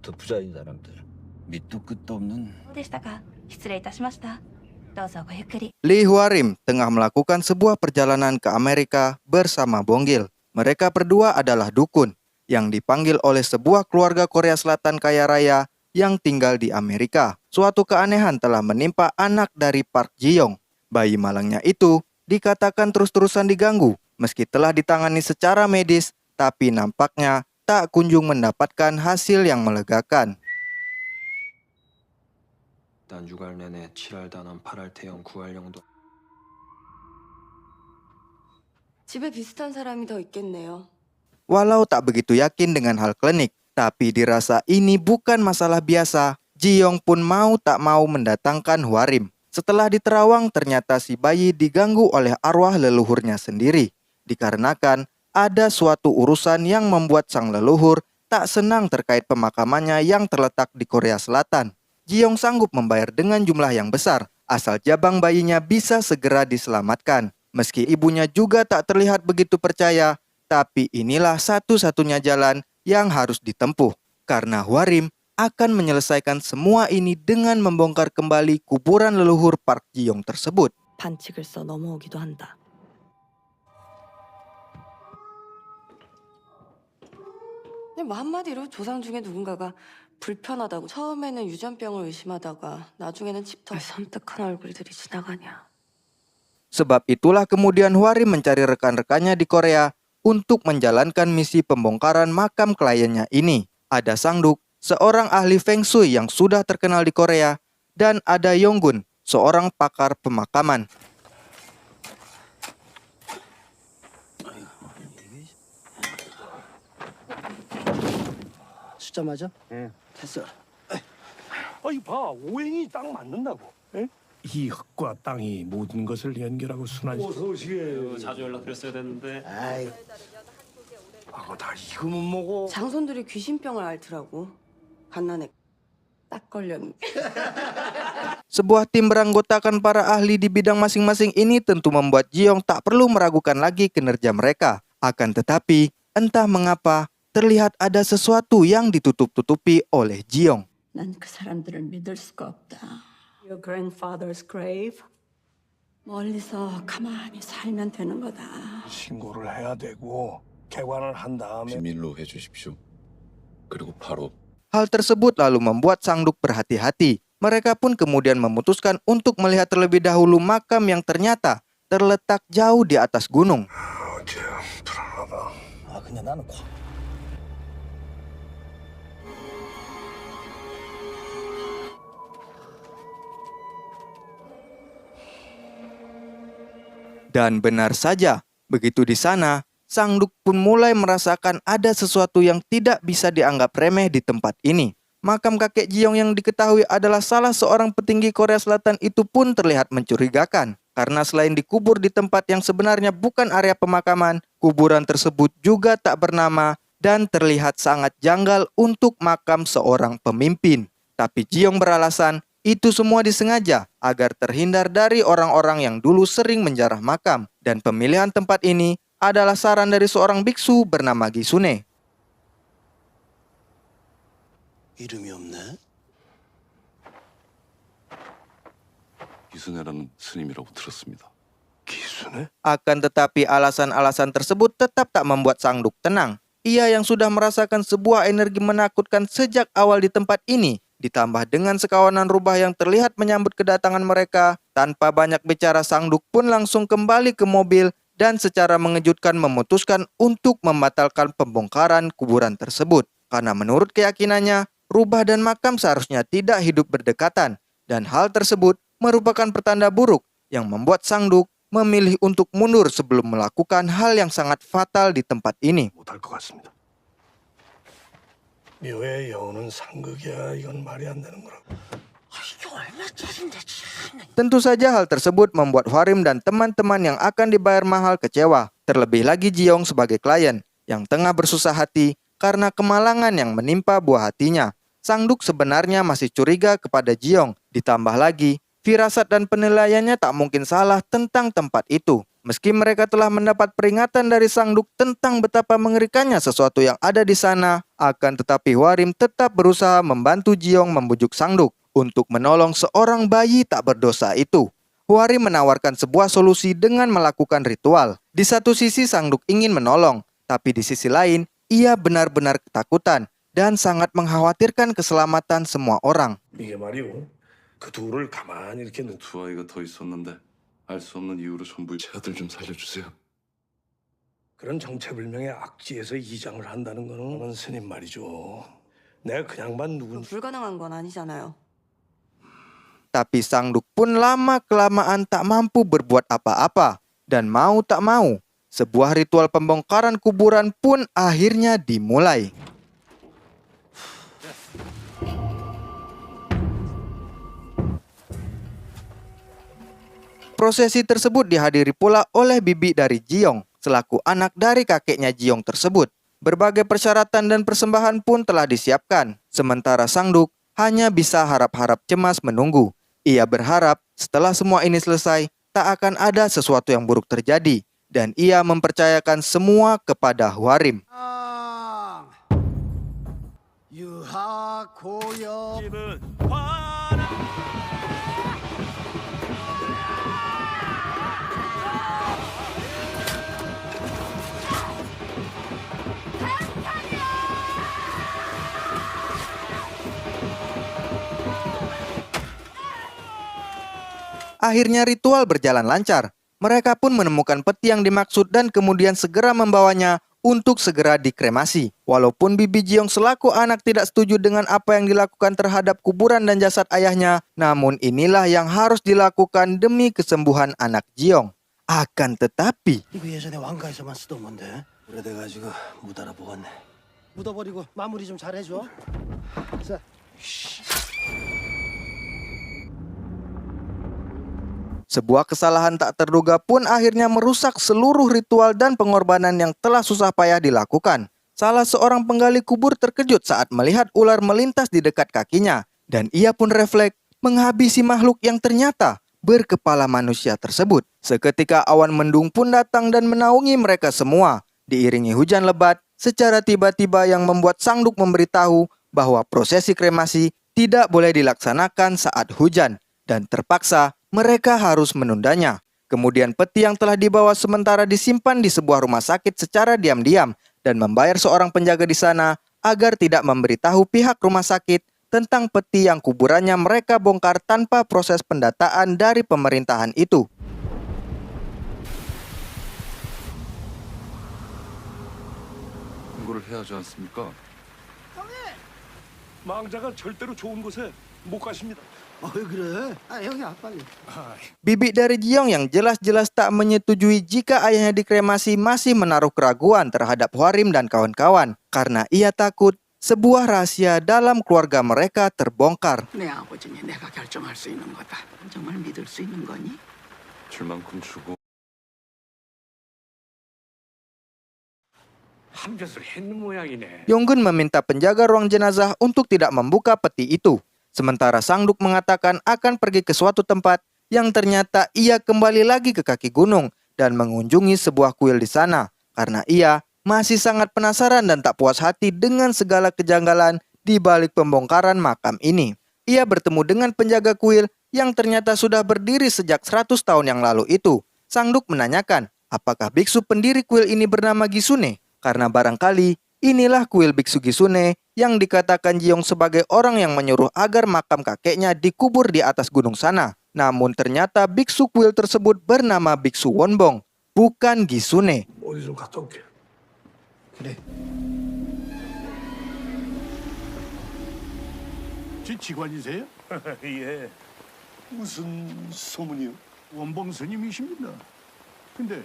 옛날부터 부자인 사람들. 밑도 끝도 없는. そうでしたか。失礼いたしました。どうぞごゆっくり。 Lee Hwarim tengah melakukan sebuah perjalanan ke Amerika bersama Bonggil. Mereka berdua adalah dukun yang dipanggil oleh sebuah keluarga Korea Selatan kaya raya yang tinggal di Amerika. Suatu keanehan telah menimpa anak dari Park Ji-young. Bayi malangnya itu dikatakan terus-terusan diganggu. Meski telah ditangani secara medis, tapi nampaknya tak kunjung mendapatkan hasil yang melegakan. 난 6알 내내 7알 단원 8알 태형 9알형도 집에 비슷한 사람이 더 있겠네요. Walau tak begitu yakin dengan hal klinik, tapi dirasa ini bukan masalah biasa, Ji-young pun mau tak mau mendatangkan Hwarim. Setelah diterawang, ternyata si bayi diganggu oleh arwah leluhurnya sendiri. Dikarenakan ada suatu urusan yang membuat sang leluhur tak senang terkait pemakamannya yang terletak di Korea Selatan. Ji-young sanggup membayar dengan jumlah yang besar, asal jabang bayinya bisa segera diselamatkan. Meski ibunya juga tak terlihat begitu percaya, tapi inilah satu-satunya jalan yang harus ditempuh. Karena Hwarim akan menyelesaikan semua ini dengan membongkar kembali kuburan leluhur Park Ji-young tersebut. 반칙을 써 넘어오기도 한다. 근데 뭐 한마디로 조상 중에 누군가가 불편하다고 처음에는 유전병을 의심하다가 나중에는 집터 섬뜩한 얼굴들이 지나가냐. Sebab itulah kemudian Hwarim mencari rekan-rekannya di Korea untuk menjalankan misi pembongkaran makam kliennya ini. Ada Sang-duk, seorang ahli Feng Shui yang sudah terkenal di Korea, dan ada Yong-gun, seorang pakar pemakaman. 숫자 맞아? 응. 됐어. 아이 봐, 오행이 딱 맞는다고. 에? 이 흙과 땅이 모든 것을 연결하고 순환시. 어서 오시게. 자주 연락드렸어야 됐는데 아이. 아고 다 익으면 뭐고. 장손들이 귀신병을 앓더라고. 갓난애 딱 걸렸네. Sebuah tim beranggotakan para ahli di bidang masing-masing ini tentu membuat Ji-young tak perlu meragukan lagi kinerja mereka. Akan tetapi, entah mengapa, terlihat ada sesuatu yang ditutup-tutupi oleh Ji-young. 난 그 사람들을 믿을 수가 없다. Your grandfather's grave. 멀리서 가만히 살면 되는 거다. 신고를 해야 되고 개관을 한 다음에 비밀로 해주십시오. 그리고 바로 Hal tersebut lalu membuat Sang-duk berhati-hati. Mereka pun kemudian memutuskan untuk melihat terlebih dahulu makam yang ternyata terletak jauh di atas gunung. 어째 불안하다. 아 그냥 나는 Dan benar saja, begitu di sana, Sang-duk pun mulai merasakan ada sesuatu yang tidak bisa dianggap remeh di tempat ini. Makam kakek Ji-young yang diketahui adalah salah seorang petinggi Korea Selatan itu pun terlihat mencurigakan. Karena selain dikubur di tempat yang sebenarnya bukan area pemakaman, kuburan tersebut juga tak bernama dan terlihat sangat janggal untuk makam seorang pemimpin. Tapi Ji-young beralasan, itu semua disengaja agar terhindar dari orang-orang yang dulu sering menjarah makam. Dan pemilihan tempat ini adalah saran dari seorang biksu bernama Gisune. 이름이 없네. 이순애라는 스님이라고 들었습니다. 기순에? Akan tetapi alasan-alasan tersebut tetap tak membuat Sang-duk tenang. Ia yang sudah merasakan sebuah energi menakutkan sejak awal di tempat ini, ditambah dengan sekawanan rubah yang terlihat menyambut kedatangan mereka, tanpa banyak bicara Sang-duk pun langsung kembali ke mobil dan secara mengejutkan memutuskan untuk membatalkan pembongkaran kuburan tersebut. Karena menurut keyakinannya, rubah dan makam seharusnya tidak hidup berdekatan, dan hal tersebut merupakan pertanda buruk yang membuat Sang-duk memilih untuk mundur sebelum melakukan hal yang sangat fatal di tempat ini. 못할 것 같습니다. 묘의 여우는 상극이야. 이건 말이 안 되는 거라고. Tentu saja hal tersebut membuat Hwarim dan teman-teman yang akan dibayar mahal kecewa. Terlebih lagi Ji-young sebagai klien yang tengah bersusah hati karena kemalangan yang menimpa buah hatinya. Sang-duk sebenarnya masih curiga kepada Ji-young. Ditambah lagi, firasat dan penilaiannya tak mungkin salah tentang tempat itu. Meski mereka telah mendapat peringatan dari Sangduk tentang betapa mengerikannya sesuatu yang ada di sana, akan tetapi Hwarim tetap berusaha membantu Jiong membujuk Sangduk untuk menolong seorang bayi tak berdosa itu. Hwarim menawarkan sebuah solusi dengan melakukan ritual. Di satu sisi Sangduk ingin menolong, tapi di sisi lain ia benar-benar ketakutan dan sangat mengkhawatirkan keselamatan semua orang. 이게 말이오. 그 둘을 가만히 이렇게 놓. 두 아이가 더 있었는데 알 수 없는 이유로 전부 제 아들 좀 살려주세요. 그런 정체불명의 악지에서 이장을 한다는 거는 스님 말이죠. 내가 그냥만 누군. 불가능한 건 아니잖아요. Tapi Sangduk pun lama-kelamaan tak mampu berbuat apa-apa. Dan mau tak mau, sebuah ritual pembongkaran kuburan pun akhirnya dimulai. Prosesi tersebut dihadiri pula oleh bibi dari Jiong, selaku anak dari kakeknya Jiong tersebut. Berbagai persyaratan dan persembahan pun telah disiapkan, sementara Sangduk hanya bisa harap-harap cemas menunggu. Ia berharap setelah semua ini selesai, tak akan ada sesuatu yang buruk terjadi, dan ia mempercayakan semua kepada Hwarim. Akhirnya ritual berjalan lancar. Mereka pun menemukan peti yang dimaksud dan kemudian segera membawanya untuk segera dikremasi. Walaupun bibi Jiong selaku anak tidak setuju dengan apa yang dilakukan terhadap kuburan dan jasad ayahnya, namun inilah yang harus dilakukan demi kesembuhan anak Jiong. Akan tetapi, 이거 예전에 왕가에서만 쓰던 건데 오래돼가지고 못 알아보겠네. 묻어버리고 마무리 좀 잘해줘. 자. sebuah kesalahan tak terduga pun akhirnya merusak seluruh ritual dan pengorbanan yang telah susah payah dilakukan. Salah seorang penggali kubur terkejut saat melihat ular melintas di dekat kakinya, dan ia pun refleks menghabisi makhluk yang ternyata berkepala manusia tersebut. Seketika awan mendung pun datang dan menaungi mereka semua, diiringi hujan lebat secara tiba-tiba yang membuat Sangduk memberitahu bahwa prosesi kremasi tidak boleh dilaksanakan saat hujan, dan terpaksa mereka harus menundanya. Kemudian peti yang telah dibawa sementara disimpan di sebuah rumah sakit secara diam-diam dan membayar seorang penjaga di sana agar tidak memberitahu pihak rumah sakit tentang peti yang kuburannya mereka bongkar tanpa proses pendataan dari pemerintahan itu. 신고를 해야 하지 않습니까? 망자가 절대로 좋은 곳에 못 가십니다. 왜 그래? 형이야 빨리. Bibi dari Jiong yang jelas-jelas tak menyetujui jika ayahnya dikremasi masih menaruh keraguan terhadap Hwarim dan kawan-kawan karena ia takut sebuah rahasia dalam keluarga mereka terbongkar. 내 아버지니 내가 결정할 수 있는 거다. 정말 믿을 수 있는 거니? 줄 만큼 주고 함짓을 했는 모양이네. Yonggun meminta penjaga ruang jenazah untuk tidak membuka peti itu. Sementara Sangduk mengatakan akan pergi ke suatu tempat yang ternyata ia kembali lagi ke kaki gunung dan mengunjungi sebuah kuil di sana karena ia masih sangat penasaran dan tak puas hati dengan segala kejanggalan di balik pembongkaran makam ini. Ia bertemu dengan penjaga kuil yang ternyata sudah berdiri sejak 100 tahun yang lalu itu. Sangduk menanyakan apakah biksu pendiri kuil ini bernama Gisune, karena barangkali inilah kuil biksu Gisune yang dikatakan Jiong sebagai orang yang menyuruh agar makam kakeknya dikubur di atas gunung sana. Namun ternyata biksu kuil tersebut bernama Biksu Wonbong, bukan Gisune. 어디 좀 갔다 올게. 그래. 지 직관이세요? 예. 무슨 소문이요? 원봉 스님이십니다. 근데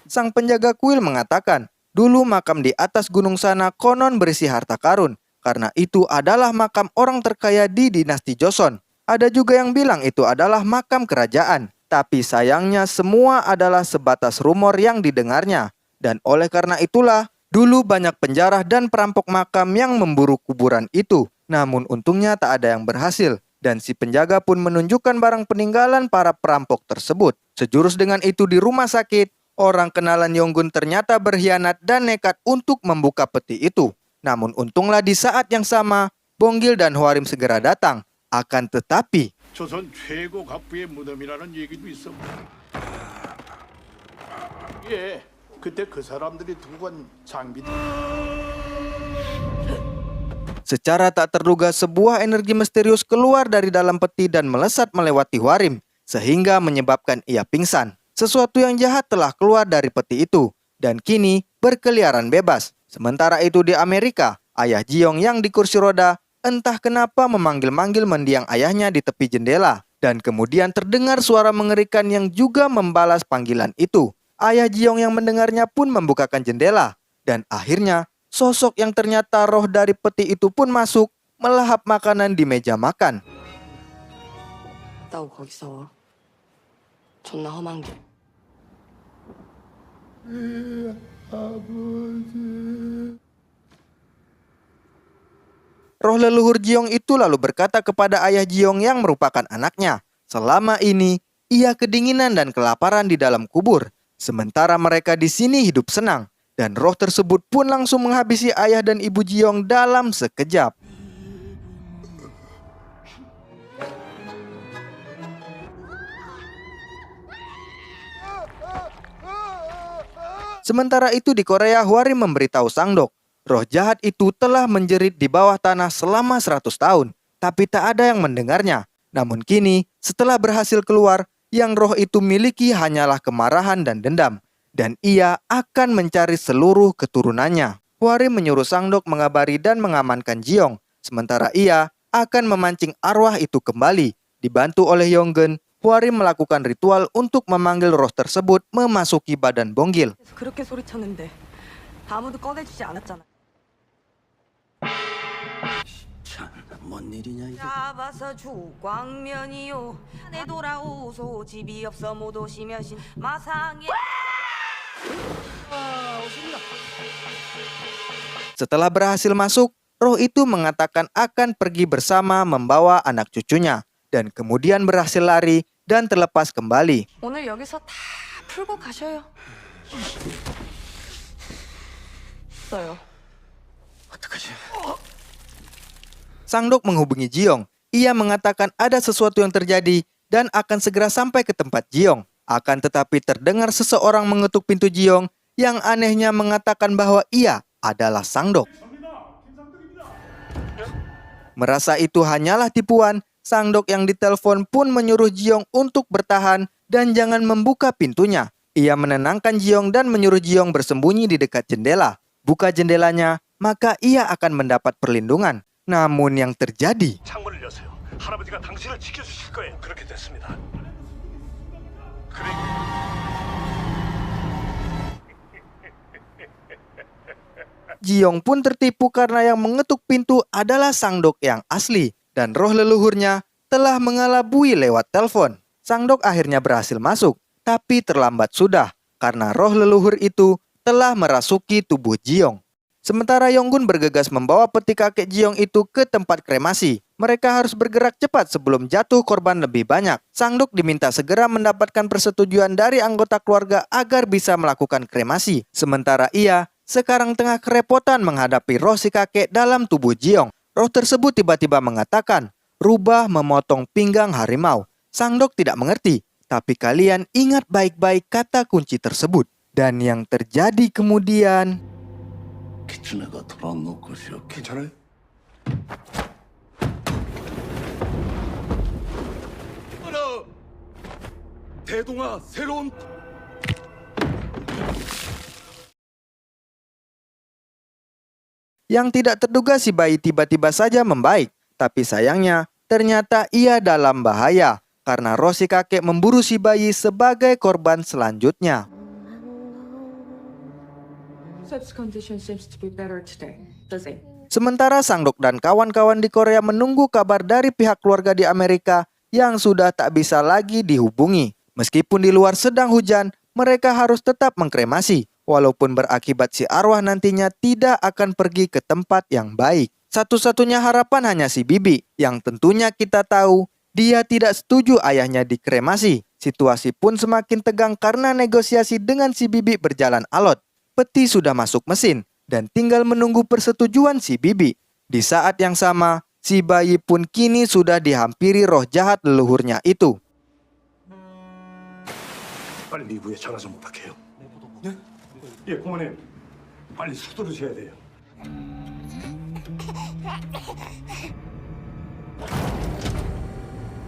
Sang penjaga kuil mengatakan, dulu makam di atas gunung sana konon berisi harta karun, karena itu adalah makam orang terkaya di dinasti Joseon. Ada juga yang bilang itu adalah makam kerajaan, tapi sayangnya semua adalah sebatas rumor yang didengarnya. Dan oleh karena itulah, dulu banyak penjara dan perampok makam yang memburu kuburan itu. Namun untungnya tak ada yang berhasil. dan si penjaga pun menunjukkan barang peninggalan para perampok tersebut. Sejurus dengan itu di rumah sakit, orang kenalan Yonggun ternyata berkhianat dan nekat untuk membuka peti itu. Namun untunglah di saat yang sama, Bonggil dan Hwarim segera datang. Akan tetapi, 조선 최고 갑부의 무덤이라는 얘기도 있어. 예, 그때 그 사람들이 두고 간 장비. secara tak terduga sebuah energi misterius keluar dari dalam peti dan melesat melewati Hwarim, sehingga menyebabkan ia pingsan. Sesuatu yang jahat telah keluar dari peti itu, dan kini berkeliaran bebas. Sementara itu di Amerika, ayah Ji-young yang di kursi roda entah kenapa memanggil-manggil mendiang ayahnya di tepi jendela. Dan kemudian terdengar suara mengerikan yang juga membalas panggilan itu. Ayah Ji-young yang mendengarnya pun membukakan jendela. Dan akhirnya, sosok yang ternyata roh dari peti itu pun masuk, melahap makanan di meja makan. 나고 거기서 존나 험한 게. Roh leluhur Ji-young itu lalu berkata kepada ayah Ji-young yang merupakan anaknya, selama ini ia kedinginan dan kelaparan di dalam kubur, sementara mereka di sini hidup senang. Dan roh tersebut pun langsung menghabisi ayah dan ibu Ji-young dalam sekejap. Sementara itu di Korea, Hwarim memberitahu Sang-dok, roh jahat itu telah menjerit di bawah tanah selama 100 tahun, tapi tak ada yang mendengarnya. Namun kini, setelah berhasil keluar, yang roh itu miliki hanyalah kemarahan dan dendam. Dan ia akan mencari seluruh keturunannya. Hwarim menyuruh Sang-dok mengabari dan mengamankan Ji-young. Sementara ia akan memancing arwah itu kembali. Dibantu oleh Yonggun, Hwarim melakukan ritual untuk memanggil roh tersebut memasuki badan Bonggil. 그렇게 소리쳤는데 아무도 꺼내주지 않았잖아. 뭔 일이냐 이게. 잡아서 주광면이요. 내 돌아오소 집이 없어 못 오시면 신 마상에. Setelah berhasil masuk, roh itu mengatakan akan pergi bersama membawa anak cucunya. Dan kemudian berhasil lari dan terlepas kembali. 오늘 여기서 다 풀고 가셔요. 써요. 어떡하지? Sang-dok menghubungi Ji-young. Ia mengatakan ada sesuatu yang terjadi dan akan segera sampai ke tempat Ji-young. Akan tetapi terdengar seseorang mengetuk pintu Ji-young yang anehnya mengatakan bahwa ia adalah Sang-dok. Merasa itu hanyalah tipuan, Sang-dok yang ditelepon pun menyuruh Ji-young untuk bertahan dan jangan membuka pintunya. Ia menenangkan Ji-young dan menyuruh Ji-young bersembunyi di dekat jendela. Buka jendelanya, maka ia akan mendapat perlindungan. Namun yang terjadi, 창문을 여세요. 할아버지가 당신을 지켜주실 거예요. 그렇게 됐습니다. Ji-young pun tertipu karena yang mengetuk pintu adalah Sang-dok yang asli. Dan roh leluhurnya telah mengelabui lewat telepon. Sang-dok akhirnya berhasil masuk, tapi terlambat sudah karena roh leluhur itu telah merasuki tubuh Ji-young. Sementara Yonggun bergegas membawa peti kakek Ji-young itu ke tempat kremasi. Mereka harus bergerak cepat sebelum jatuh korban lebih banyak. Sang-dok diminta segera mendapatkan persetujuan dari anggota keluarga agar bisa melakukan kremasi. Sementara ia sekarang tengah kerepotan menghadapi roh si kakek dalam tubuh Ji-young. Roh tersebut tiba-tiba mengatakan, rubah memotong pinggang harimau. Sang-dok tidak mengerti, tapi kalian ingat baik-baik kata kunci tersebut. Dan yang terjadi kemudian... 기춘애가 돌아온 것이요. 괜찮아요? 대동아 새로운 Yang tidak terduga si bayi tiba-tiba saja membaik. Tapi sayangnya, ternyata ia dalam bahaya. Karena roh si kakek memburu si bayi sebagai korban selanjutnya. Sementara Sang-dok dan kawan-kawan di Korea menunggu kabar dari pihak keluarga di Amerika yang sudah tak bisa lagi dihubungi. Meskipun di luar sedang hujan, mereka harus tetap mengkremasi. Walaupun berakibat si arwah nantinya tidak akan pergi ke tempat yang baik. Satu-satunya harapan hanya si Bibi, yang tentunya kita tahu dia tidak setuju ayahnya dikremasi. Situasi pun semakin tegang karena negosiasi dengan si Bibi berjalan alot. Peti sudah masuk mesin dan tinggal menunggu persetujuan si Bibi. Di saat yang sama, si bayi pun kini sudah dihampiri roh jahat leluhurnya itu. 빨리 내부에 전화 좀 부탁해요. 네? 예, 고모님. 빨리 서두르셔야 돼요.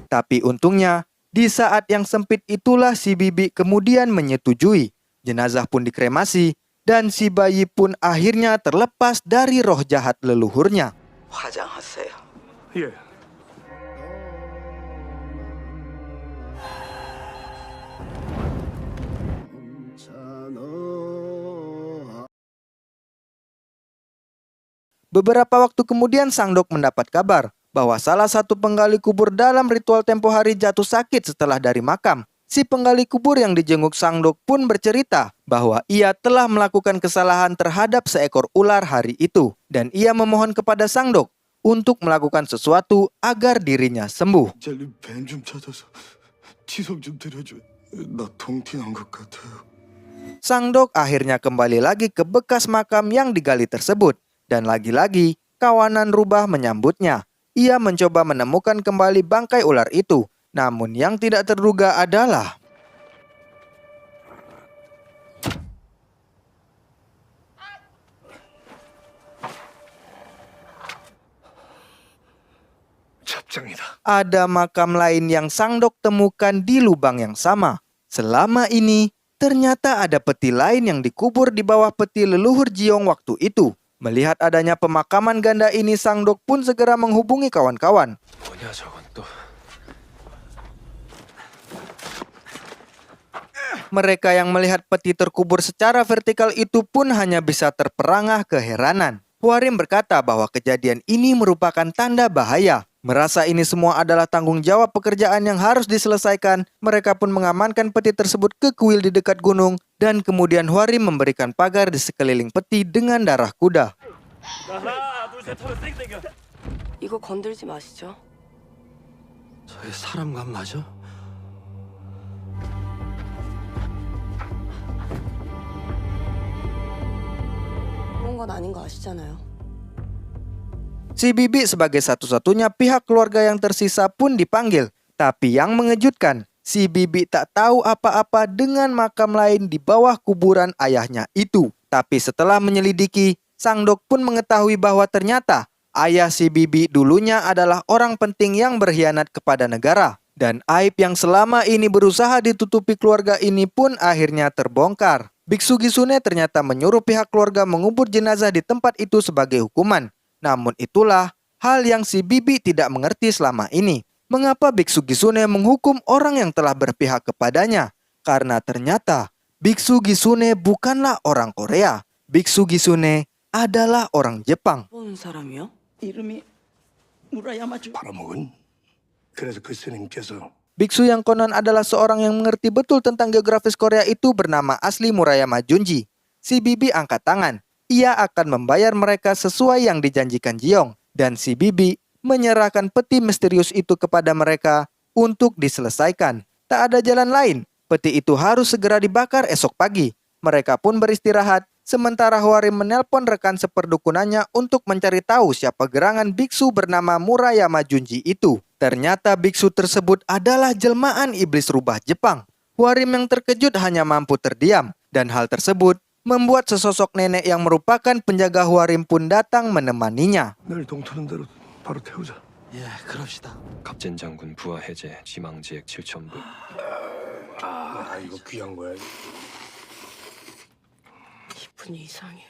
Tapi untungnya, di saat yang sempit itulah si Bibi kemudian menyetujui. Jenazah pun dikremasi dan si bayi pun akhirnya terlepas dari roh jahat leluhurnya. 화장하세요. 예. Beberapa waktu kemudian Sang Dok mendapat kabar bahwa salah satu penggali kubur dalam ritual tempo hari jatuh sakit setelah dari makam. Si penggali kubur yang dijenguk Sang Dok pun bercerita bahwa ia telah melakukan kesalahan terhadap seekor ular hari itu. Dan ia memohon kepada Sang Dok untuk melakukan sesuatu agar dirinya sembuh. 잘린 뱀 좀 찾아서 치석 좀 드려줘. 나 동티난 것 같아요. Sang Dok akhirnya kembali lagi ke bekas makam yang digali tersebut. Dan lagi-lagi, kawanan rubah menyambutnya. Ia mencoba menemukan kembali bangkai ular itu. Namun yang tidak terduga adalah 잡장이다. ada makam lain yang Sang Dok temukan di lubang yang sama. Selama ini, ternyata ada peti lain yang dikubur di bawah peti leluhur Jiong waktu itu. Melihat adanya pemakaman ganda ini, Sang Dok pun segera menghubungi kawan-kawan. 뭐냐 저건 또. Mereka yang melihat peti terkubur secara vertikal itu pun hanya bisa terperangah keheranan. Hwarim berkata bahwa kejadian ini merupakan tanda bahaya. Merasa ini semua adalah tanggung jawab pekerjaan yang harus diselesaikan, mereka pun mengamankan peti tersebut ke kuil di dekat gunung, dan kemudian Hwarim memberikan pagar di sekeliling peti dengan darah kuda. 이거 건들지 마시죠. 저게 사람감 맞아? 그런 건 아닌 거 아시잖아요. Si Bibi sebagai satu-satunya pihak keluarga yang tersisa pun dipanggil. Tapi yang mengejutkan, si Bibi tak tahu apa-apa dengan makam lain di bawah kuburan ayahnya itu. Tapi setelah menyelidiki, Sang Dok pun mengetahui bahwa ternyata ayah si Bibi dulunya adalah orang penting yang berkhianat kepada negara. Dan aib yang selama ini berusaha ditutupi keluarga ini pun akhirnya terbongkar. Biksu Gisune ternyata menyuruh pihak keluarga mengubur jenazah di tempat itu sebagai hukuman. Namun itulah hal yang si Bibi tidak mengerti selama ini. Mengapa Biksu Gisune menghukum orang yang telah berpihak kepadanya? Karena ternyata Biksu Gisune bukanlah orang Korea. Biksu Gisune adalah orang Jepang. 본 사람이요? 이름이 무라야마주. 팔아먹은. 그래서 그 스님께서 Biksu yang konon adalah seorang yang mengerti betul tentang geografis Korea itu bernama asli Murayama Junji. Si Bibi angkat tangan. Ia akan membayar mereka sesuai yang dijanjikan Jiong. Dan si Bibi menyerahkan peti misterius itu kepada mereka untuk diselesaikan. Tak ada jalan lain. Peti itu harus segera dibakar esok pagi. Mereka pun beristirahat. Sementara Hwarim menelpon rekan seperdukunannya untuk mencari tahu siapa gerangan biksu bernama Murayama Junji itu. Ternyata biksu tersebut adalah jelmaan iblis rubah Jepang. Hwarim yang terkejut hanya mampu terdiam. Dan hal tersebut membuat sesosok nenek yang merupakan penjaga Hwarim pun datang menemaninya. 늘 동트는 대로 바로 태우자. 예, 그럽시다. 갑진 장군 부하 해제 지망지액 7,000불. 아 이거 귀한 거야. 기분이 이상해.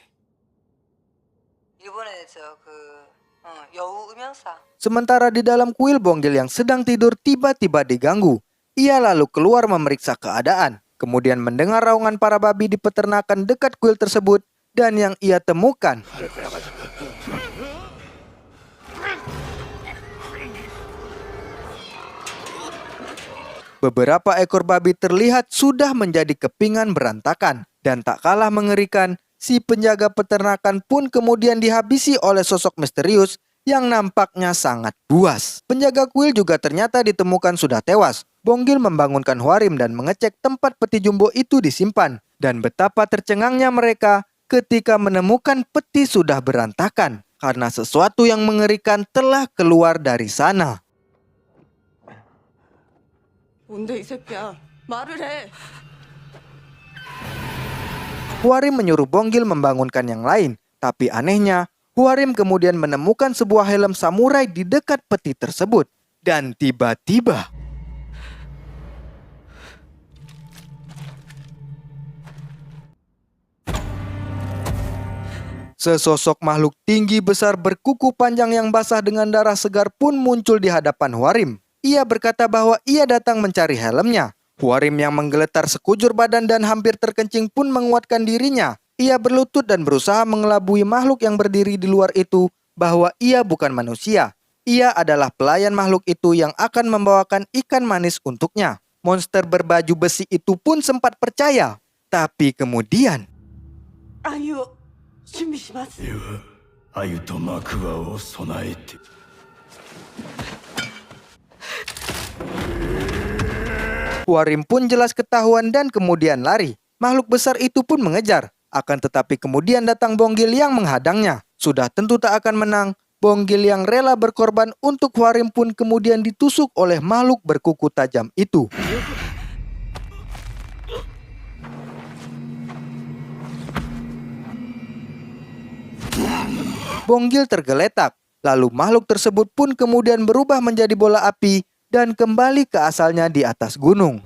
일본에 여우 음향사. Sementara di dalam kuil Bonggil yang sedang tidur tiba-tiba diganggu. Ia lalu keluar memeriksa keadaan. Kemudian mendengar raungan para babi di peternakan dekat kuil tersebut. Dan yang ia temukan beberapa ekor babi terlihat sudah menjadi kepingan berantakan. Dan tak kalah mengerikan, si penjaga peternakan pun kemudian dihabisi oleh sosok misterius yang nampaknya sangat buas. Penjaga kuil juga ternyata ditemukan sudah tewas. Bonggil membangunkan Hwarim dan mengecek tempat peti jumbo itu disimpan. Dan betapa tercengangnya mereka ketika menemukan peti sudah berantakan karena sesuatu yang mengerikan telah keluar dari sana. 뭔데 이 새끼야? 말을 해. Hwarim menyuruh Bonggil membangunkan yang lain. Tapi anehnya, Hwarim kemudian menemukan sebuah helm samurai di dekat peti tersebut. Dan tiba-tiba sesosok makhluk tinggi besar berkuku panjang yang basah dengan darah segar pun muncul di hadapan Hwarim. Ia berkata bahwa ia datang mencari helmnya. Hwarim yang menggeletar sekujur badan dan hampir terkencing pun menguatkan dirinya. Ia berlutut dan berusaha mengelabui makhluk yang berdiri di luar itu bahwa ia bukan manusia. Ia adalah pelayan makhluk itu yang akan membawakan ikan manis untuknya. Monster berbaju besi itu pun sempat percaya. Tapi kemudian 아유, 준비시마스. 鮎と幕輪を備えて Hwarim pun jelas ketahuan dan kemudian lari. Makhluk besar itu pun mengejar. Akan tetapi kemudian datang Bonggil yang menghadangnya. Sudah tentu tak akan menang. Bonggil yang rela berkorban untuk Hwarim pun kemudian ditusuk oleh makhluk berkuku tajam itu. Bonggil tergeletak. Lalu makhluk tersebut pun kemudian berubah menjadi bola api dan kembali ke asalnya di atas gunung.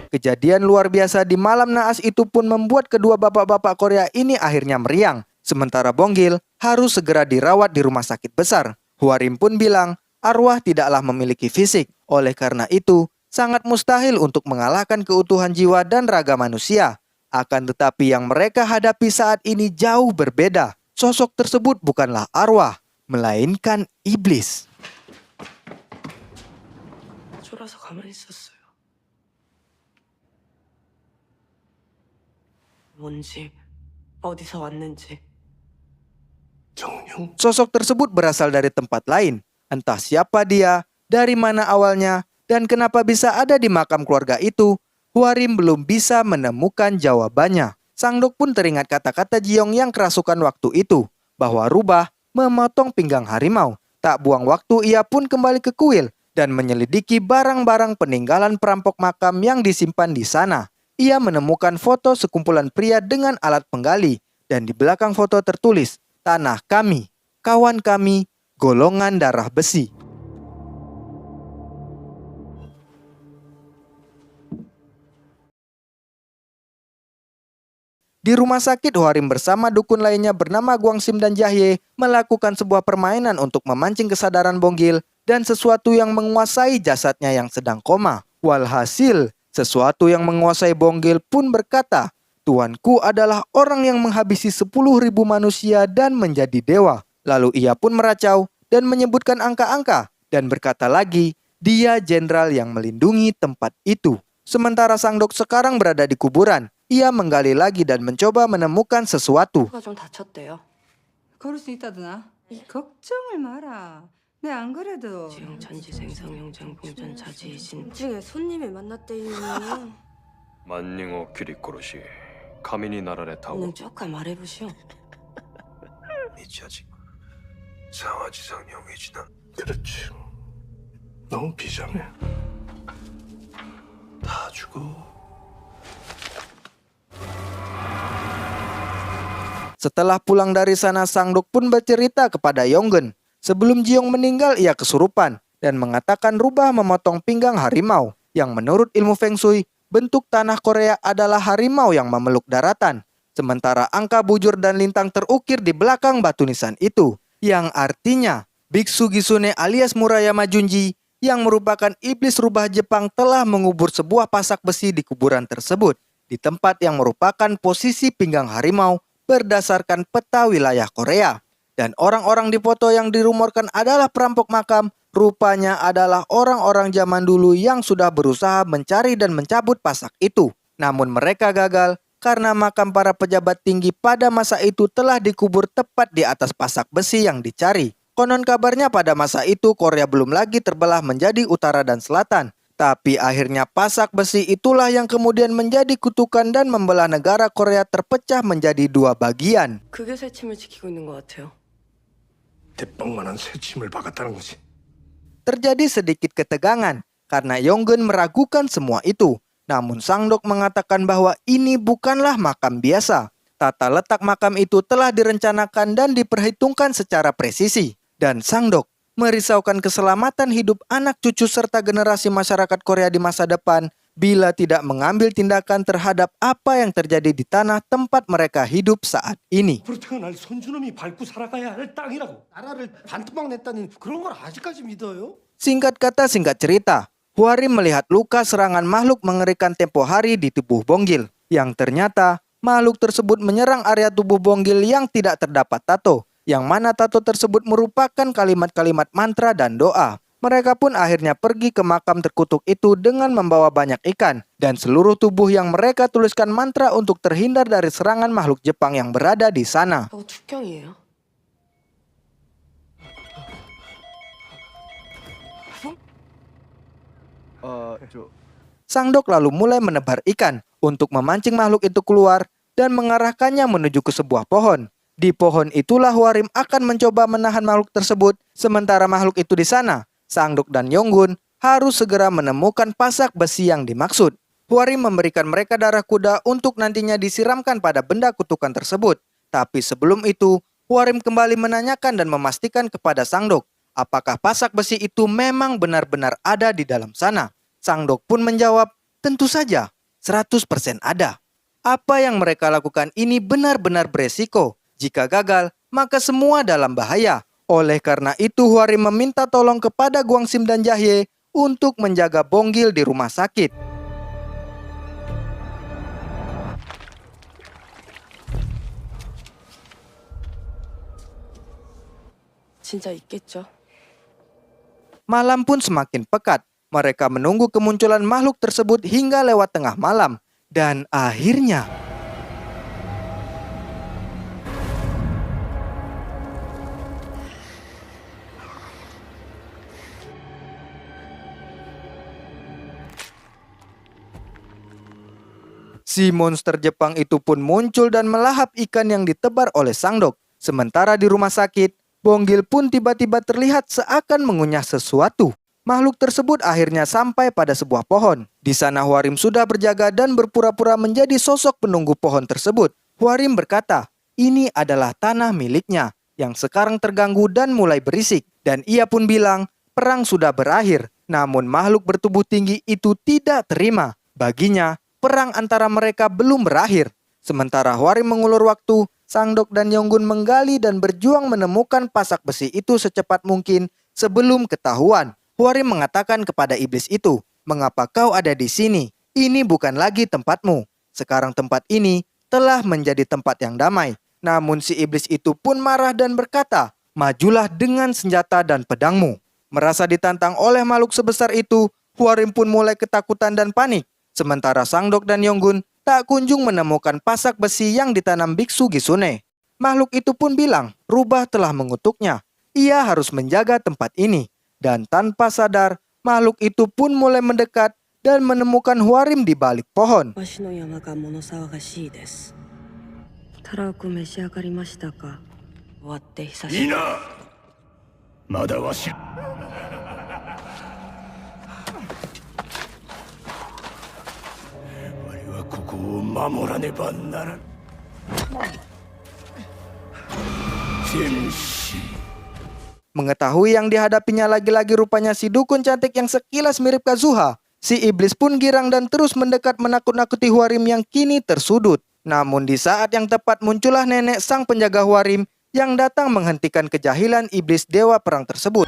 Kejadian luar biasa di malam naas itu pun membuat kedua bapak-bapak Korea ini akhirnya meriang. Sementara Bonggil harus segera dirawat di rumah sakit besar. Hwarim pun bilang, arwah tidaklah memiliki fisik. Oleh karena itu, sangat mustahil untuk mengalahkan keutuhan jiwa dan raga manusia. Akan tetapi yang mereka hadapi saat ini jauh berbeda. Sosok tersebut bukanlah arwah, melainkan iblis. 쫄아서 가만히 있었어요. 뭔지, 어디서 왔는지. 정령 Sosok tersebut berasal dari tempat lain. Entah siapa dia, dari mana awalnya, dan kenapa bisa ada di makam keluarga itu, Hwarim belum bisa menemukan jawabannya. Sangdok pun teringat kata-kata Jiong yang kerasukan waktu itu, bahwa rubah memotong pinggang harimau. Tak buang waktu ia pun kembali ke kuil dan menyelidiki barang-barang peninggalan perampok makam yang disimpan di sana. Ia menemukan foto sekumpulan pria dengan alat penggali, dan di belakang foto tertulis, "Tanah kami, kawan kami, golongan darah besi." Di rumah sakit, Hwarim bersama dukun lainnya bernama Gwangsim dan Jahye melakukan sebuah permainan untuk memancing kesadaran Bonggil dan sesuatu yang menguasai jasadnya yang sedang koma. Walhasil, sesuatu yang menguasai Bonggil pun berkata, "Tuanku adalah orang yang menghabisi 10.000 manusia dan menjadi dewa." Lalu ia pun meracau dan menyebutkan angka-angka dan berkata lagi, dia jenderal yang melindungi tempat itu. Sementara Sangdok sekarang berada di kuburan. Ia menggali lagi dan mencoba menemukan sesuatu. 가 좀 다쳤대요. 그럴 수 있다더나. 걱정을 마라. 내 안 그래도 지영 천지 생성 영장 봉전 차지 진 중에 손님을 만났대요. 만닝어 기리코로시 가민이 나라에 타고 오늘 조금 말해보시오. 미치아지 상하지상 영해지나 그렇지. 너무 비장해. 다 죽어. Setelah pulang dari sana, Sangdok pun bercerita kepada Yonggen. Sebelum Jiong meninggal, ia kesurupan dan mengatakan rubah memotong pinggang harimau. Yang menurut ilmu Feng Shui, bentuk tanah Korea adalah harimau yang memeluk daratan. Sementara angka bujur dan lintang terukir di belakang batu nisan itu. Yang artinya, Biksu Gisune alias Murayama Junji yang merupakan iblis rubah Jepang telah mengubur sebuah pasak besi di kuburan tersebut. Di tempat yang merupakan posisi pinggang harimau berdasarkan peta wilayah Korea. Dan orang-orang di foto yang dirumorkan adalah perampok makam rupanya adalah orang-orang zaman dulu yang sudah berusaha mencari dan mencabut pasak itu. Namun mereka gagal karena makam para pejabat tinggi pada masa itu telah dikubur tepat di atas pasak besi yang dicari. Konon kabarnya pada masa itu Korea belum lagi terbelah menjadi utara dan selatan. Tapi akhirnya pasak besi itulah yang kemudian menjadi kutukan dan membelah negara Korea terpecah menjadi dua bagian. 그게 새침을 지키고 있는 것 같아요. 대빵만한 새침을 박았다는 거지. Terjadi sedikit ketegangan karena Yonggun meragukan semua itu. Namun Sangdok mengatakan bahwa ini bukanlah makam biasa. Tata letak makam itu telah direncanakan dan diperhitungkan secara presisi. Dan Sangdok merisaukan keselamatan hidup anak cucu serta generasi masyarakat Korea di masa depan bila tidak mengambil tindakan terhadap apa yang terjadi di tanah tempat mereka hidup saat ini. 그렇다고 날 손주놈이 밟고 살아가야 할 땅이라고. 나라를 반토막 냈다는 그런 걸 아직까지 믿어요? Singkat kata singkat cerita, Hwarim melihat luka serangan makhluk mengerikan tempo hari di tubuh Bonggil. Yang ternyata makhluk tersebut menyerang area tubuh Bonggil yang tidak terdapat tato. Yang mana tato tersebut merupakan kalimat-kalimat mantra dan doa. Mereka pun akhirnya pergi ke makam terkutuk itu dengan membawa banyak ikan. Dan seluruh tubuh yang mereka tuliskan mantra untuk terhindar dari serangan makhluk Jepang yang berada di sana. 저거 축경이에요. Sangdok lalu mulai menebar ikan untuk memancing makhluk itu keluar dan mengarahkannya menuju ke sebuah pohon. Di pohon itulah Hwarim akan mencoba menahan makhluk tersebut. Sementara makhluk itu di sana, Sangdok dan Yonggun harus segera menemukan pasak besi yang dimaksud. Hwarim memberikan mereka darah kuda untuk nantinya disiramkan pada benda kutukan tersebut. Tapi sebelum itu, Hwarim kembali menanyakan dan memastikan kepada Sangdok apakah pasak besi itu memang benar-benar ada di dalam sana. Sangdok pun menjawab, tentu saja, 100% ada. Apa yang mereka lakukan ini benar-benar beresiko. Jika gagal, maka semua dalam bahaya. Oleh karena itu, Hwarim meminta tolong kepada Gwangsim dan Jahye untuk menjaga Bonggil di rumah sakit. 진짜 있겠죠? Malam pun semakin pekat. Mereka menunggu kemunculan makhluk tersebut hingga lewat tengah malam. Dan akhirnya... si monster Jepang itu pun muncul dan melahap ikan yang ditebar oleh Sangdok. Sementara di rumah sakit, Bonggil pun tiba-tiba terlihat seakan mengunyah sesuatu. Makhluk tersebut akhirnya sampai pada sebuah pohon. Di sana Hwarim sudah berjaga dan berpura-pura menjadi sosok penunggu pohon tersebut. Hwarim berkata, ini adalah tanah miliknya yang sekarang terganggu dan mulai berisik. Dan ia pun bilang, perang sudah berakhir. Namun makhluk bertubuh tinggi itu tidak terima. Baginya, perang antara mereka belum berakhir. Sementara Hwarim mengulur waktu, Sangdok dan Yonggun menggali dan berjuang menemukan pasak besi itu secepat mungkin sebelum ketahuan. Hwarim mengatakan kepada iblis itu, mengapa kau ada di sini? Ini bukan lagi tempatmu. Sekarang tempat ini telah menjadi tempat yang damai. Namun si iblis itu pun marah dan berkata, majulah dengan senjata dan pedangmu. Merasa ditantang oleh makhluk sebesar itu, Hwarim pun mulai ketakutan dan panik. Sementara Sangdok dan Yonggun tak kunjung menemukan pasak besi yang ditanam biksu Gisune. Makhluk itu pun bilang, rubah telah mengutuknya. Ia harus menjaga tempat ini. Dan tanpa sadar, makhluk itu pun mulai mendekat dan menemukan Hwarim di balik pohon. わしの山が物騒がしいです。たらふく召し上がりましたか。終わって久しぶり。いいな。まだわし。我はここを守らねばならん。天使。 Mengetahui yang dihadapinya lagi-lagi rupanya si dukun cantik yang sekilas mirip Kazuha, si iblis pun girang dan terus mendekat menakut-nakuti Hwarim yang kini tersudut. Namun di saat yang tepat muncullah nenek sang penjaga Hwarim yang datang menghentikan kejahilan iblis dewa perang tersebut.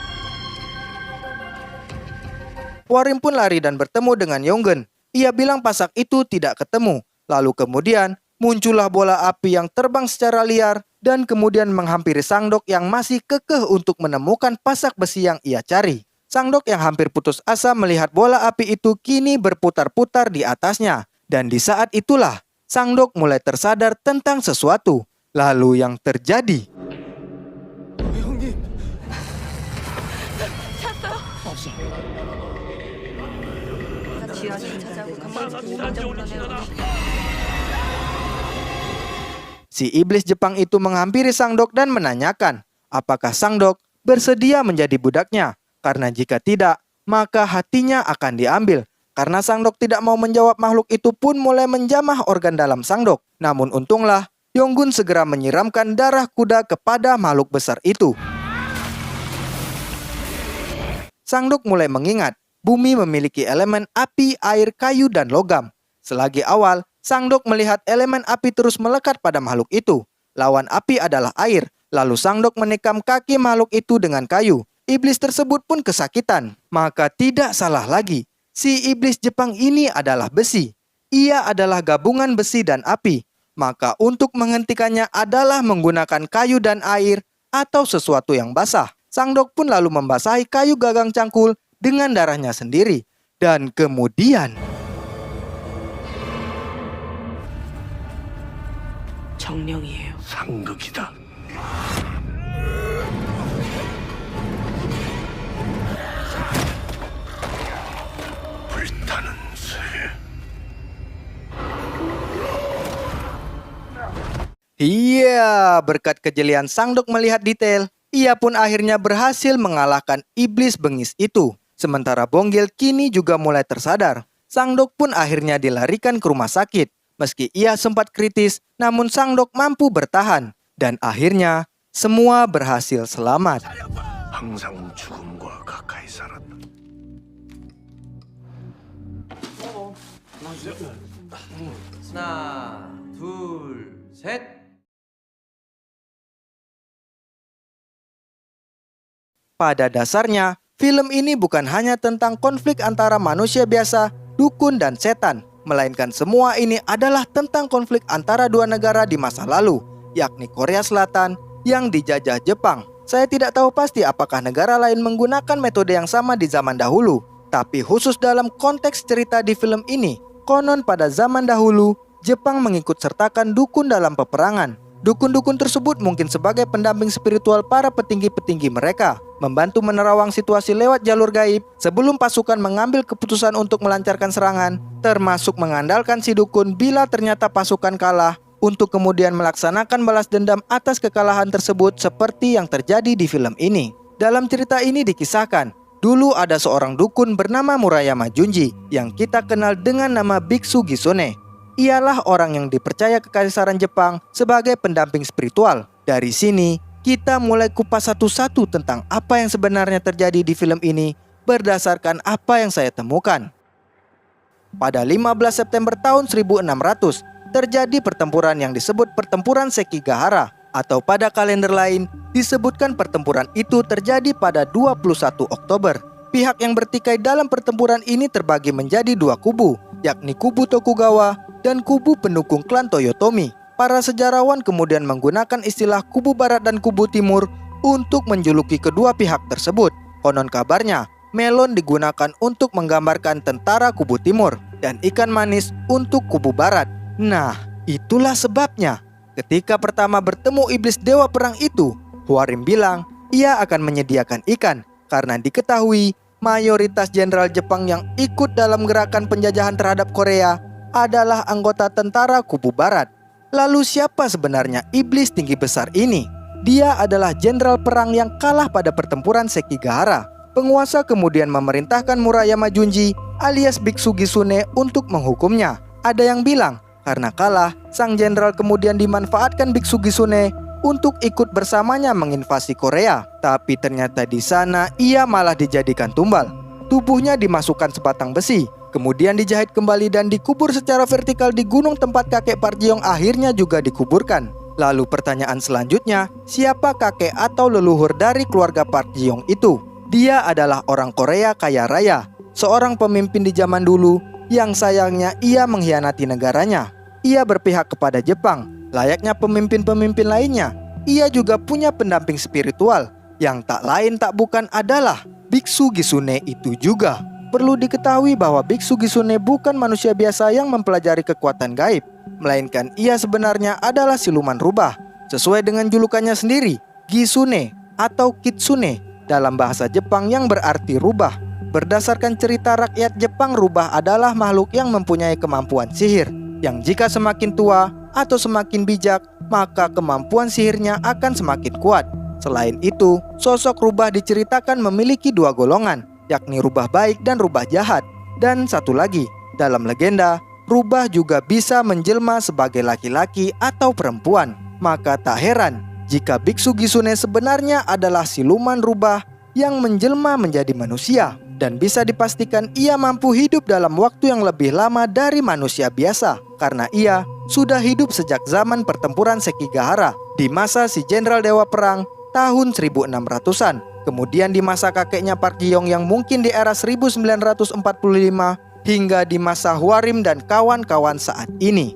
Hwarim pun lari dan bertemu dengan Yonggun. Ia bilang pasak itu tidak ketemu. Lalu kemudian muncullah bola api yang terbang secara liar dan kemudian menghampiri Sangdok yang masih kekeh untuk menemukan pasak besi yang ia cari. Sangdok yang hampir putus asa melihat bola api itu kini berputar-putar di atasnya. Dan di saat itulah, Sangdok mulai tersadar tentang sesuatu. Lalu yang terjadi... 형님. Si iblis Jepang itu menghampiri Sangdok dan menanyakan, apakah Sangdok bersedia menjadi budaknya? Karena jika tidak, maka hatinya akan diambil. Karena Sangdok tidak mau menjawab, makhluk itu pun mulai menjamah organ dalam Sangdok. Namun untunglah, Yonggun segera menyiramkan darah kuda kepada makhluk besar itu. Sangdok mulai mengingat, bumi memiliki elemen api, air, kayu, dan logam. Selagi awal, Sangdok melihat elemen api terus melekat pada makhluk itu. Lawan api adalah air. Lalu Sangdok menikam kaki makhluk itu dengan kayu. Iblis tersebut pun kesakitan. Maka tidak salah lagi, si iblis Jepang ini adalah besi. Ia adalah gabungan besi dan api. Maka untuk menghentikannya adalah menggunakan kayu dan air atau sesuatu yang basah. Sangdok pun lalu membasahi kayu gagang cangkul dengan darahnya sendiri. Dan kemudian... 정령이에요. 상극이다. 불타는 새. Iya, berkat kejelian Sangdok melihat detail, ia pun akhirnya berhasil mengalahkan iblis bengis itu. Sementara Bonggil kini juga mulai tersadar. Sangdok pun akhirnya dilarikan ke rumah sakit. Meski ia sempat kritis, namun Sangdok mampu bertahan. Dan akhirnya, semua berhasil selamat. 항상 죽음과 가까이 살았다. 하나, 둘, 셋. Pada dasarnya, film ini bukan hanya tentang konflik antara manusia biasa, dukun, dan setan. Melainkan semua ini adalah tentang konflik antara dua negara di masa lalu, yakni Korea Selatan yang dijajah Jepang. Saya tidak tahu pasti apakah negara lain menggunakan metode yang sama di zaman dahulu. Tapi khusus dalam konteks cerita di film ini, konon pada zaman dahulu, Jepang mengikut sertakan dukun dalam peperangan. Dukun-dukun tersebut mungkin sebagai pendamping spiritual para petinggi-petinggi mereka, membantu menerawang situasi lewat jalur gaib sebelum pasukan mengambil keputusan untuk melancarkan serangan, termasuk mengandalkan si dukun bila ternyata pasukan kalah, untuk kemudian melaksanakan balas dendam atas kekalahan tersebut seperti yang terjadi di film ini. Dalam cerita ini dikisahkan, dulu ada seorang dukun bernama Murayama Junji yang kita kenal dengan nama Biksu Gisone. Ialah orang yang dipercaya kekaisaran Jepang sebagai pendamping spiritual. Dari sini, kita mulai kupas satu-satu tentang apa yang sebenarnya terjadi di film ini berdasarkan apa yang saya temukan. Pada 15 September tahun 1600, terjadi pertempuran yang disebut Pertempuran Sekigahara, atau pada kalender lain disebutkan pertempuran itu terjadi pada 21 Oktober. Pihak yang bertikai dalam pertempuran ini terbagi menjadi dua kubu, yakni kubu Tokugawa dan kubu pendukung klan Toyotomi. Para sejarawan kemudian menggunakan istilah kubu barat dan kubu timur untuk menjuluki kedua pihak tersebut. Konon kabarnya, melon digunakan untuk menggambarkan tentara kubu timur dan ikan manis untuk kubu barat. Nah, itulah sebabnya ketika pertama bertemu iblis dewa perang itu, Hwarim bilang ia akan menyediakan ikan karena diketahui mayoritas jenderal Jepang yang ikut dalam gerakan penjajahan terhadap Korea adalah anggota tentara kubu barat. Lalu siapa sebenarnya iblis tinggi besar ini? Dia adalah jenderal perang yang kalah pada pertempuran Sekigahara. Penguasa kemudian memerintahkan Murayama Junji alias Biksu Gisune untuk menghukumnya. Ada yang bilang karena kalah, sang jenderal kemudian dimanfaatkan Biksu Gisune untuk ikut bersamanya menginvasi Korea. Tapi ternyata di sana ia malah dijadikan tumbal. Tubuhnya dimasukkan sebatang besi, kemudian dijahit kembali dan dikubur secara vertikal di gunung tempat kakek Park Ji-yong akhirnya juga dikuburkan. Lalu pertanyaan selanjutnya, siapa kakek atau leluhur dari keluarga Park Ji-yong itu? Dia adalah orang Korea kaya raya, seorang pemimpin di zaman dulu yang sayangnya ia mengkhianati negaranya. Ia berpihak kepada Jepang. Layaknya pemimpin-pemimpin lainnya, ia juga punya pendamping spiritual. yang tak lain tak bukan adalah Biksu Gisune itu juga. Perlu diketahui bahwa Biksu Gisune bukan manusia biasa yang mempelajari kekuatan gaib, melainkan ia sebenarnya adalah siluman rubah. Sesuai dengan julukannya sendiri, Gisune atau Kitsune dalam bahasa Jepang yang berarti rubah. Berdasarkan cerita rakyat Jepang, rubah adalah makhluk yang mempunyai kemampuan sihir, yang jika semakin tua atau semakin bijak, maka kemampuan sihirnya akan semakin kuat. Selain itu, sosok rubah diceritakan memiliki dua golongan, yakni rubah baik dan rubah jahat. Dan satu lagi, dalam legenda, rubah juga bisa menjelma sebagai laki-laki atau perempuan. Maka tak heran jika Biksu Gisune sebenarnya adalah siluman rubah yang menjelma menjadi manusia. Dan bisa dipastikan ia mampu hidup dalam waktu yang lebih lama dari manusia biasa, karena ia sudah hidup sejak zaman pertempuran Sekigahara di masa si Jenderal Dewa Perang tahun 1600-an. Kemudian di masa kakeknya Park Ji-yong yang mungkin di era 1945 hingga di masa Hwarim dan kawan-kawan saat ini.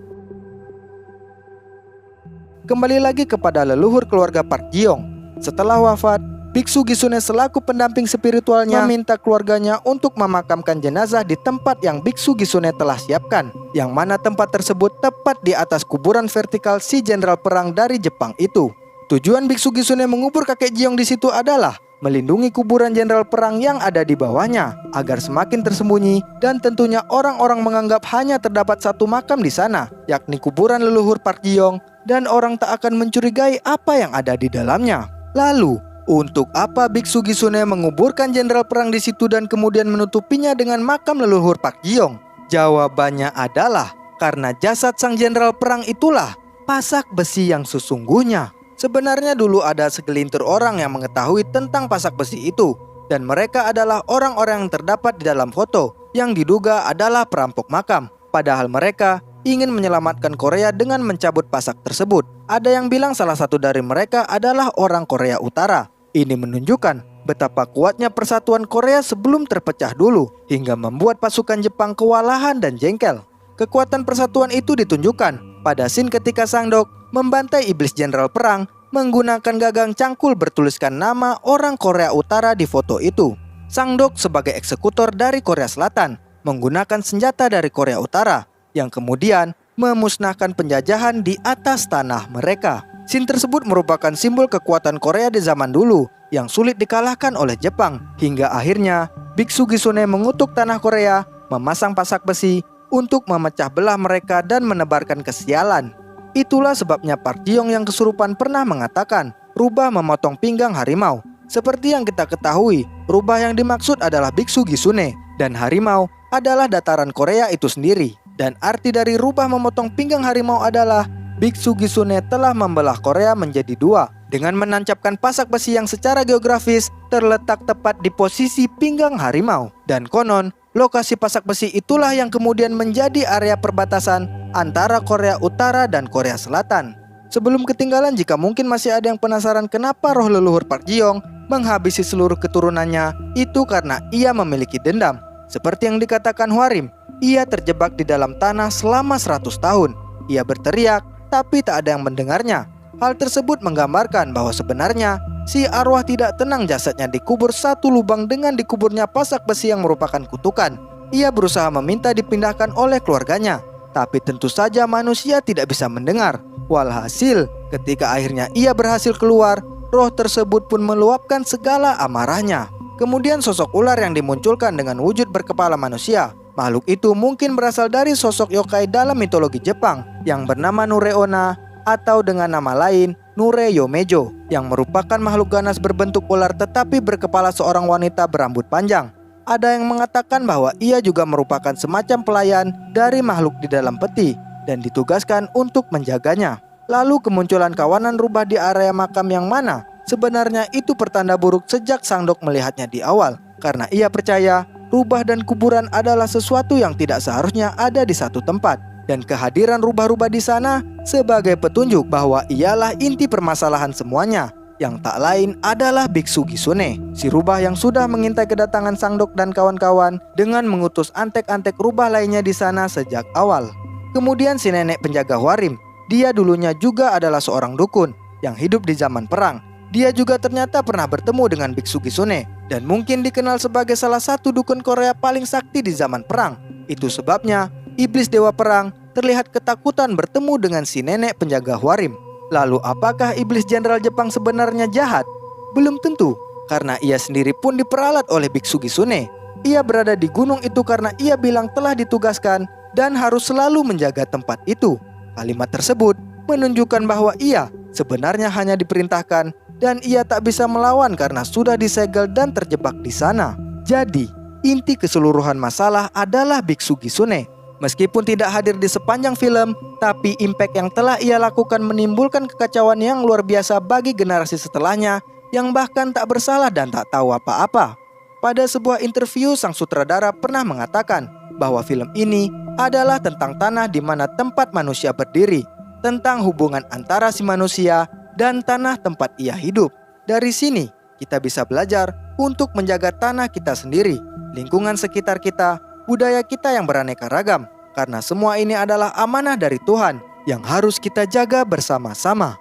Kembali lagi kepada leluhur keluarga Park Ji-yong. Setelah wafat, Biksu Gisune selaku pendamping spiritualnya meminta keluarganya untuk memakamkan jenazah di tempat yang Biksu Gisune telah siapkan, yang mana tempat tersebut tepat di atas kuburan vertikal si Jenderal Perang dari Jepang itu. Tujuan Biksu Gisune mengubur kakek Ji-yong di situ adalah melindungi kuburan Jenderal Perang yang ada di bawahnya agar semakin tersembunyi, dan tentunya orang-orang menganggap hanya terdapat satu makam di sana, yakni kuburan leluhur Park Ji-yong, dan orang tak akan mencurigai apa yang ada di dalamnya. Lalu, untuk apa Biksu Gisune menguburkan Jenderal Perang di situ dan kemudian menutupinya dengan makam leluhur Park Ji-yong? Jawabannya adalah karena jasad sang Jenderal Perang itulah pasak besi yang sesungguhnya. Sebenarnya dulu ada segelintir orang yang mengetahui tentang pasak besi itu, dan mereka adalah orang-orang yang terdapat di dalam foto yang diduga adalah perampok makam. Padahal mereka ingin menyelamatkan Korea dengan mencabut pasak tersebut. Ada yang bilang salah satu dari mereka adalah orang Korea Utara. Ini menunjukkan betapa kuatnya persatuan Korea sebelum terpecah dulu, hingga membuat pasukan Jepang kewalahan dan jengkel. Kekuatan persatuan itu ditunjukkan pada scene ketika Sangdok membantai iblis Jenderal Perang menggunakan gagang cangkul bertuliskan nama orang Korea Utara di foto itu. Sangdok sebagai eksekutor dari Korea Selatan menggunakan senjata dari Korea Utara yang kemudian memusnahkan penjajahan di atas tanah mereka. Scene tersebut merupakan simbol kekuatan Korea di zaman dulu yang sulit dikalahkan oleh Jepang, hingga akhirnya Biksu Gisune mengutuk tanah Korea, memasang pasak besi untuk memecah belah mereka dan menebarkan kesialan. Itulah sebabnya Park Ji-yong yang kesurupan pernah mengatakan rubah memotong pinggang harimau. Seperti yang kita ketahui, rubah yang dimaksud adalah Biksu Gisune, dan harimau adalah dataran Korea itu sendiri. Dan arti dari rubah memotong pinggang harimau adalah Biksu Gisune telah membelah Korea menjadi dua dengan menancapkan pasak besi yang secara geografis terletak tepat di posisi pinggang harimau. Dan konon, lokasi pasak besi itulah yang kemudian menjadi area perbatasan antara Korea Utara dan Korea Selatan. Sebelum ketinggalan, jika mungkin masih ada yang penasaran kenapa roh leluhur Park Ji-yong menghabisi seluruh keturunannya, itu karena ia memiliki dendam. Seperti yang dikatakan Hwarim, ia terjebak di dalam tanah selama 100 tahun. Ia berteriak, tapi tak ada yang mendengarnya. Hal tersebut menggambarkan bahwa sebenarnya si arwah tidak tenang jasadnya dikubur satu lubang dengan dikuburnya pasak besi yang merupakan kutukan. Ia berusaha meminta dipindahkan oleh keluarganya, tapi tentu saja manusia tidak bisa mendengar. Walhasil, ketika akhirnya ia berhasil keluar, roh tersebut pun meluapkan segala amarahnya. Kemudian sosok ular yang dimunculkan dengan wujud berkepala manusia. Makhluk itu mungkin berasal dari sosok yokai dalam mitologi Jepang yang bernama Nureona, atau dengan nama lain Nure Yomejo, yang merupakan makhluk ganas berbentuk ular tetapi berkepala seorang wanita berambut panjang. Ada yang mengatakan bahwa ia juga merupakan semacam pelayan dari makhluk di dalam peti dan ditugaskan untuk menjaganya. Lalu kemunculan kawanan rubah di area makam yang mana sebenarnya itu pertanda buruk sejak Sangdok melihatnya di awal, karena ia percaya rubah dan kuburan adalah sesuatu yang tidak seharusnya ada di satu tempat, dan kehadiran rubah-rubah di sana sebagai petunjuk bahwa ialah inti permasalahan semuanya, yang tak lain adalah Biksu Gisune, si rubah yang sudah mengintai kedatangan Sangdok dan kawan-kawan dengan mengutus antek-antek rubah lainnya di sana sejak awal. Kemudian si nenek penjaga Hwarim, dia dulunya juga adalah seorang dukun yang hidup di zaman perang. Dia juga ternyata pernah bertemu dengan Biksu Gisune dan mungkin dikenal sebagai salah satu dukun Korea paling sakti di zaman perang. Itu sebabnya iblis dewa perang terlihat ketakutan bertemu dengan si nenek penjaga Hwarim. Lalu apakah iblis jenderal Jepang sebenarnya jahat? Belum tentu, karena ia sendiri pun diperalat oleh Biksu Gisune. Ia berada di gunung itu karena ia bilang telah ditugaskan dan harus selalu menjaga tempat itu. Kalimat tersebut menunjukkan bahwa ia sebenarnya hanya diperintahkan dan ia tak bisa melawan karena sudah disegel dan terjebak di sana. Jadi, inti keseluruhan masalah adalah Biksu Gisune. Meskipun tidak hadir di sepanjang film, tapi impact yang telah ia lakukan menimbulkan kekacauan yang luar biasa bagi generasi setelahnya yang bahkan tak bersalah dan tak tahu apa-apa. Pada sebuah interview, sang sutradara pernah mengatakan bahwa film ini adalah tentang tanah di mana tempat manusia berdiri, tentang hubungan antara si manusia dan tanah tempat ia hidup. Dari sini, kita bisa belajar untuk menjaga tanah kita sendiri, lingkungan sekitar kita, budaya kita yang beraneka ragam, karena semua ini adalah amanah dari Tuhan yang harus kita jaga bersama-sama.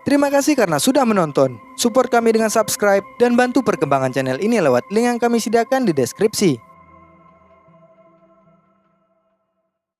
Terima kasih karena sudah menonton. Support kami dengan subscribe dan bantu perkembangan channel ini lewat link yang kami sediakan di deskripsi.